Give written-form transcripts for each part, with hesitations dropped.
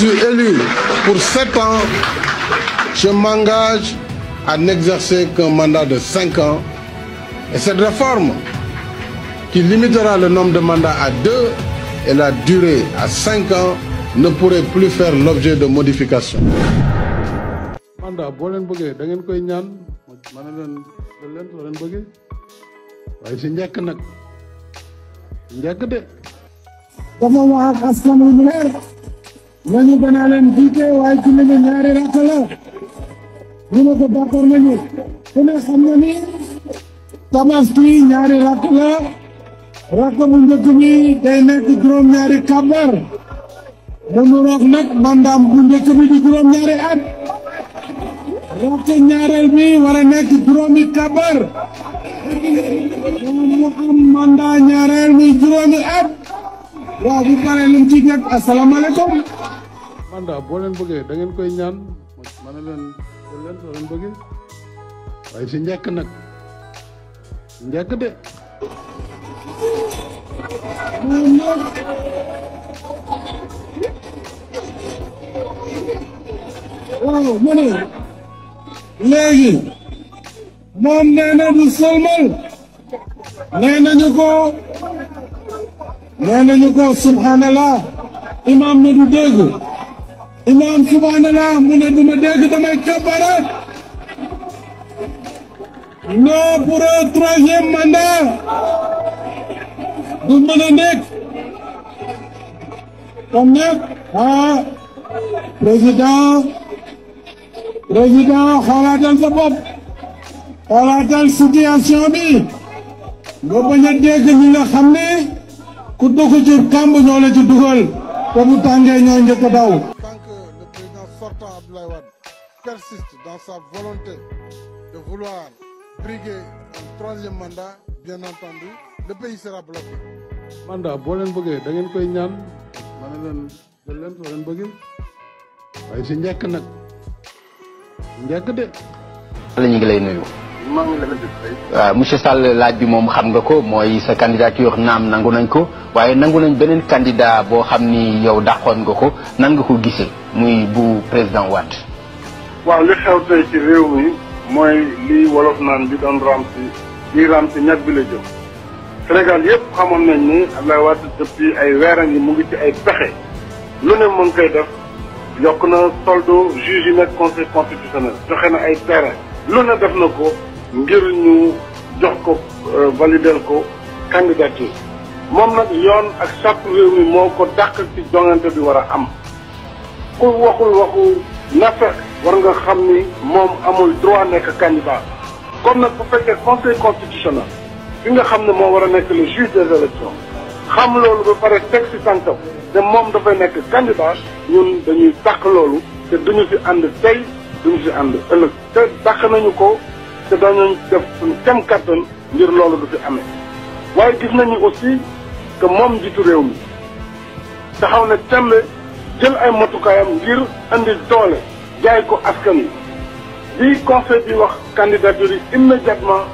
Je suis élu pour 7 ans. Je m'engage à n'exercer qu'un mandat de 5 ans. Et cette réforme, qui limitera le nombre de mandats à 2 et la durée à 5 ans, ne pourrait plus faire l'objet de modifications. Mandat boo leen bëggee da ngeen koy ñaan ma ne leen soo leen bëggee waaye si njëkk nag njëkk de. dafa wax ak askan wi leer nañu danaa leen jiite waaye ci lañu ñaari rakk la ñu ne ko d'accord nañu ku ne xam na ni tabaski ñaari rakk la rakk bu njëkk bi day nekk juróom-ñaari kabar mu nuroog nag mandaam bu njëkk bi di juróom-ñaari at rakk ñaareel bi war a nekk juróomi kabar mu am mandat ñaareel mi juróomi at waaw bu paree lu mu ci nekk asalaamaaleykum. mandat boo leen bëggee da ngeen koy ñaan ma ne leen soo leen bëggee waaye si njëkk nag njëkk de. waaw mu ne léegi moom nee na du sëlmal nee nañu ko subhanallah imam ne du dégg imam subhanallah mu ne du ma dégg damay kabara non pour un 3e mandat du mën a nekk comme nag président xoolaatal sa bopp xoolaatal situation bi nga bañ a dégg ñi nga xam ne ku dugg ci kàmb ñoo la ci dugal te bu tàngee ñoo njëkk a daw. Tant que le président sortant Abdoulaye Wade persiste dans sa volonté de vouloir briguer un 3e mandat, bien entendu, le pays sera bloqué. mandat boo leen bëggee da ngeen koy ñaan ma ne leen soo leen bëggee waaye si njëkk nag njëkk de. ñu ngi lay nuyu. waaw monsieur Sall laaj bi moom xam nga ko mooy sa candidature naam nangu nañ ko waaye nangu nañ beneen candidat boo xam ni yow dàqoon nga ko nan nga ko gisee muy bu président Wade. waaw li xew tey ci réew mi mooy lii wolof naan bi doon raam ci ñag bi la jëm. Sénégal yëpp xamoon nañ ni Abdoulaye Wade depuis ay weer a ngi mu ngi ci ay pexe lu ne mën koy def yokk na soldo juge yi nekk conseil constitutionnel joxe na ay terrain lu ne def na ko ngir ñu jox ko valider ko candidature moom nag yoon ak charte réew mi moo ko dàq ci joŋante bi war a am ku waxul waxu nafe war nga xam ni moom amul droit nekk candidat comme nag bu fekkee conseil constitutionnel bi nga xam ne moo war a nekk le juge des élections xam loolu ba pare teg ci tànkam te moom dafay nekk candidat ñun dañuy dàq loolu te duñu ci ànd tey duñu ci ànd ëllëg te dàq nañu ko te dañu def suñu kem kattan ngir loolu du fi amee waaye gis nañu aussi que moom njiitu réew mi taxaw na tembe jël ay matukaayam ngir andi doole jaay ko askan wi bi conseil bi wax candidature yi immédiatement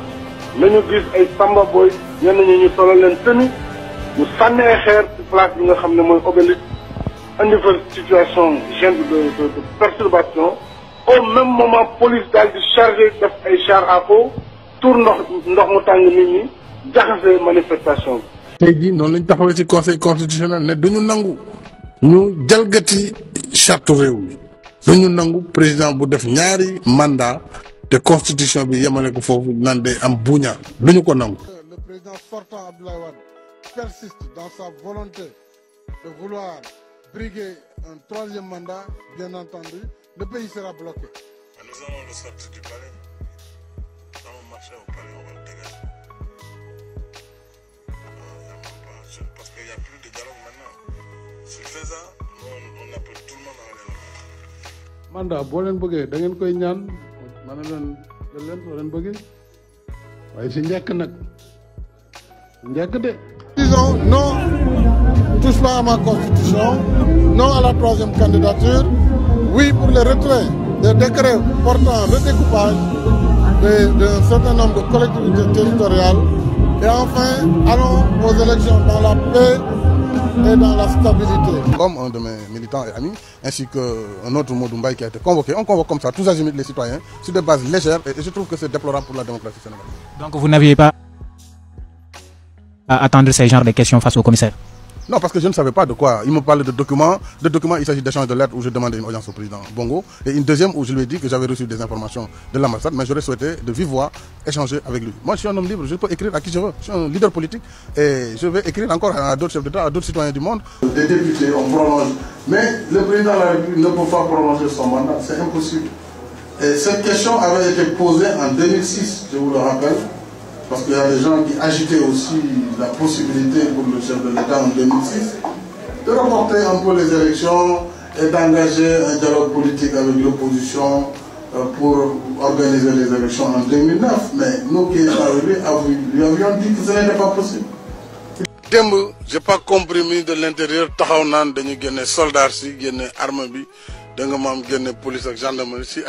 nañu gis ay Samba Boy ñenn ñi ñu solo leen tëni ñu sànni ay xeer ci place bi nga xam ne mooy obélisque andi fa situation gêne de perturbation au même moment police daal di chargé def ay char à eau tour ndox mu tàng nit ñi jaxase manifestation bi. tey jii noonu lañ taxawee ci conseil constitutionnel ne duñu nangu ñu jalgati charte réew mi duñu nangu président bu def ñaari mandat te constitution bi yemale ko foofu naan day am buña duñu ko nangu. Le président sortant Abdoulaye Wade persiste dans sa volonté de vouloir briguer un 3e mandat, bien entendu, le pays sera bloqué. Nous allons le sortir du palais. Nous allons marcher au palais, on va le dégager. Parce qu'il n'y a plus de dialogue maintenant. S'il fait ça, on appelle tout le monde à aller là-bas. Mandat boo leen bëggee da ngeen koy ñaan ma ne leen soo leen bëggee waaye si njëkk nag njëkk de. Disons non, touche pas à ma constitution, non à la 3e candidature, oui pour le retrait des décrets portant le découpage d'un certain nombre de collectivités territoriales et enfin allons aux élections dans la paix et dans la stabilité. Comme un de mes militants et amis, ainsi qu'un autre Modou Mbaye qui a été convoqué, on convoque comme ça tous azimuts les citoyens sur des bases légères et je trouve que c'est déplorable pour la démocratie sénégalaise. Donc vous n'aviez pas à attendre ces genres de questions face au commissaire? Non, parce que je ne savais pas de quoi. Il me parlait de documents. De documents, il s'agit d'échanges de lettres où je demandais une audience au président Bongo. Et une deuxième où je lui ai dit que j'avais reçu des informations de l'ambassade, mais j'aurais souhaité de vive voix échanger avec lui. Moi, je suis un homme libre, je peux écrire à qui je veux. Je suis un leader politique et je vais écrire encore à d'autres chefs d'État, à d'autres citoyens du monde. Des députés, on prolonge. Mais le président de la République ne peut pas prolonger son mandat, c'est impossible. Et cette question avait été posée en 2006, je vous le rappelle. Parce qu'il y a des gens qui agitaient aussi la possibilité pour le chef de l'État en 2006 de reporter un peu les élections et d'engager un dialogue politique avec l'opposition pour organiser les élections en 2009. Mais nous qui étions arrivés lui avions dit que ce n'était pas possible. Je n'ai pas compris, ministre de l'Intérieur, que les soldats, les armées, les police et gendarmerie, si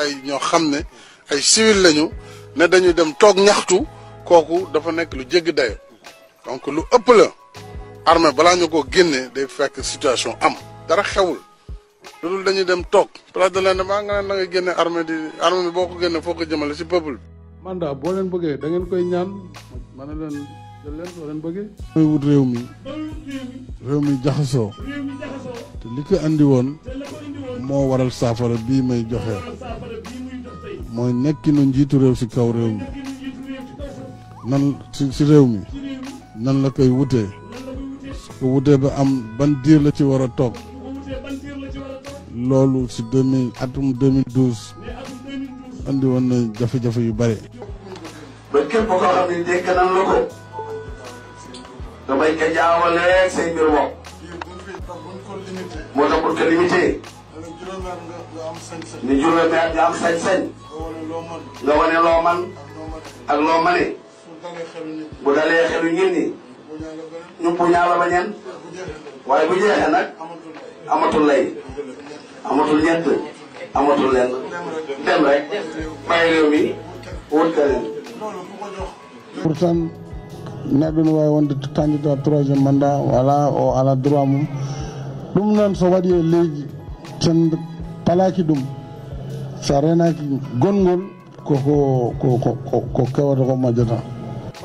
les civils, ne dañu dem tok ñaxtu koku dafa nek lu jégg dayo donc lu ëpp la armée bala ñu ko génné day fekk situation am dara xewul lu dañuy dem tok place de l'Indépendance nga na nga génné armée bi boko génné foko jëmale ci peuple mandat bo leen bëggé da ngeen koy ñaan mané leen jël leen so leen bëggé moy wut réew mi jaxaso te li ko andi won mo waral safara bi may joxé mooy nekkinu njiitu réew si kaw réew mi nan si réew mi nan la koy wutee su ko wutee ba am ban diir la ci war a toog loolu si atum 2012 andi woon na jafe-jafe yu bare. ba képp koo xam ne dégg nañ la ko damay ko jaawale say mbir bopp moo tax pour que limité ni juróomi at nga am sañ-sañ nga wane loo man ak loo mane bu dalee xelu ñin ñi ñu puñaa la bañeen waaye bu jeexee nag amatul lay amatul ñett amatul lenn dem rek bàyyi réew mi wut keneen. Pourtant neɗɗo wawi wonde candidat troisiéme mandat wala o ala droit mum ɗum noon so waɗi e leydi sen palaki ɗum sa renaki gongol ko kewata ko majjata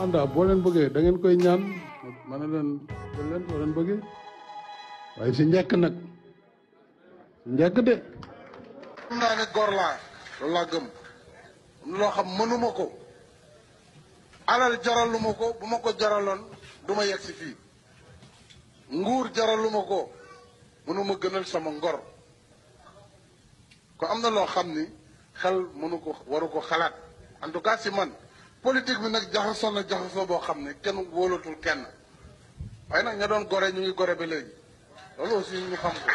mandat boo leen bëggee da ngeen koy ñaan mana leen jël leen soo leen bëggee waaye si njëkk nag si njëkk de xam naa ne góor laa loolu laa gëm loo xam mënuma ko alal jaraluma ko bu ma ko jaraloon du ma yegg si fii nguur jaraluma ko mënuma gënal sama ngor ko am na loo xam ni xel mënu ko waru ko xalaat en tout cas si man politique bi nag jaxasoo boo xam ne kenn wóolatul kenn waaye nag ña doon gore ñu ngi gore ba léegi loolu aussi ñu xam ko